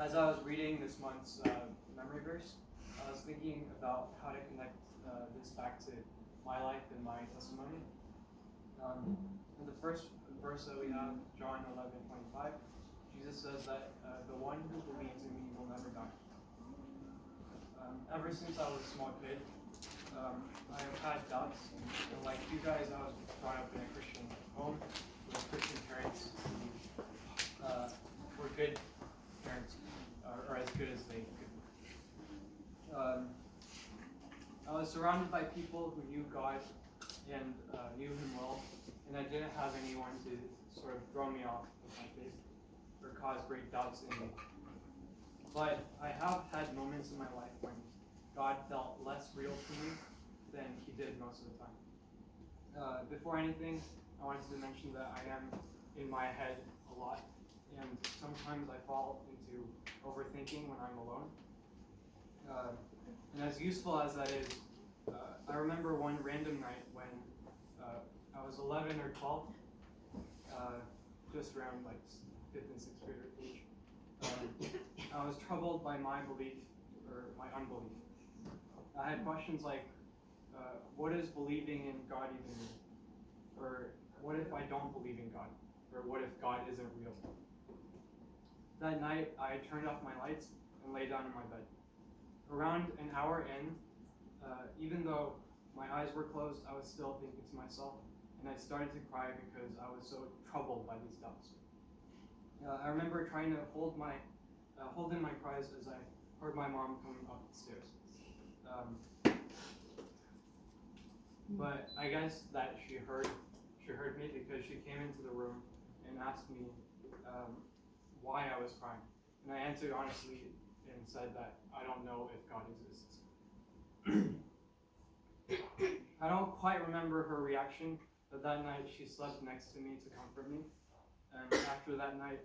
As I was reading this month's memory verse, I was thinking about how to connect this back to my life and my testimony. In the first verse that we have, John 11:25, Jesus says that the one who believes in me will never die. Ever since I was a small kid, I have had doubts. And like you guys, I was brought up in a Christian home with Christian parents who were good parents, or as good as they could be. I was surrounded by people who knew God and knew Him well, and I didn't have anyone to sort of throw me off of my faith or cause great doubts in me. But I have had moments in my life when God felt less real to me than He did most of the time. Before anything, I wanted to mention that I am in my head a lot, and sometimes I fall into overthinking when I'm alone. And as useful as that is, I remember one random night when I was 11 or 12, just around like 5th and 6th grade age. I was troubled by my belief or my unbelief. I had questions like, what does believing in God even mean? Or what if I don't believe in God? Or what if God isn't real? That night, I turned off my lights and lay down in my bed. Around an hour in, even though my eyes were closed, I was still thinking to myself, and I started to cry because I was so troubled by these doubts. I remember trying to hold in my cries as I heard my mom coming up the stairs. But I guess that she heard me because she came into the room and asked me why I was crying. And I answered honestly and said that I don't know if God exists. I don't quite remember her reaction, but that night she slept next to me to comfort me. And after that night,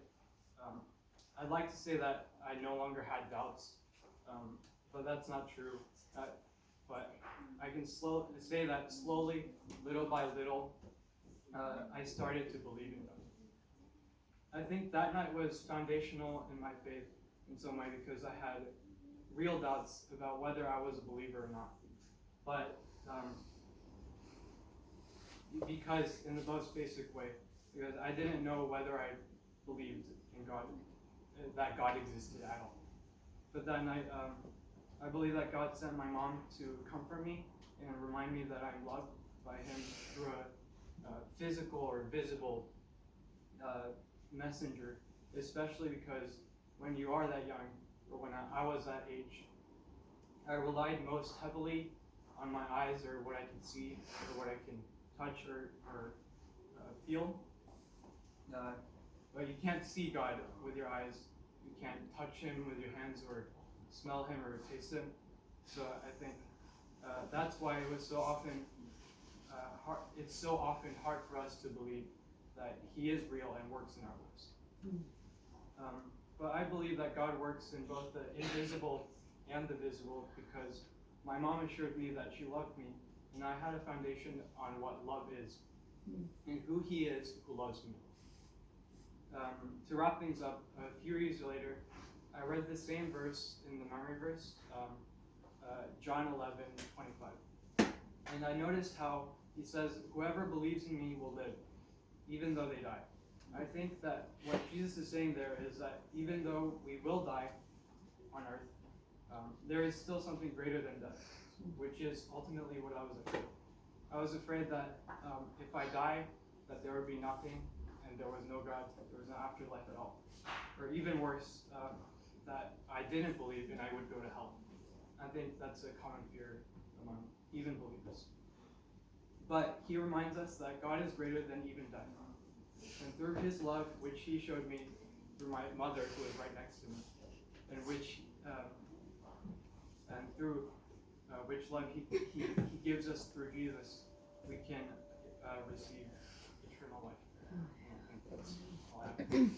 I'd like to say that I no longer had doubts, but that's not true. But I can say that slowly, little by little, I started to believe in God. I think that night was foundational in my faith in some way because I had real doubts about whether I was a believer or not. But because in the most basic way, because I didn't know whether I believed in God, that God existed at all. But that night, I believe that God sent my mom to comfort me and remind me that I'm loved by Him through a physical or visible messenger, especially because when you are that young, or when I was that age, I relied most heavily on my eyes or what I can see or what I can touch or feel. But you can't see God with your eyes. You can't touch Him with your hands or smell Him or taste Him. So I think that's why it was so often hard. It's so often hard for us to believe that He is real and works in our lives. But I believe that God works in both the invisible and the visible because my mom assured me that she loved me, and I had a foundation on what love is and who He is who loves me. To wrap things up, a few years later, I read the same verse in the memory verse, John 11:25. And I noticed how He says, whoever believes in me will live, even though they die. I think that what Jesus is saying there is that even though we will die on earth, there is still something greater than death, which is ultimately what I was afraid of. I was afraid that if I die, that there would be nothing, and there was no God, there was no afterlife at all. Or even worse, that I didn't believe and I would go to hell. I think that's a common fear among even believers. But He reminds us that God is greater than even death. And through His love, which He showed me through my mother, who is right next to me, and through which love he gives us through Jesus, we can receive eternal life. And I think that's all I have.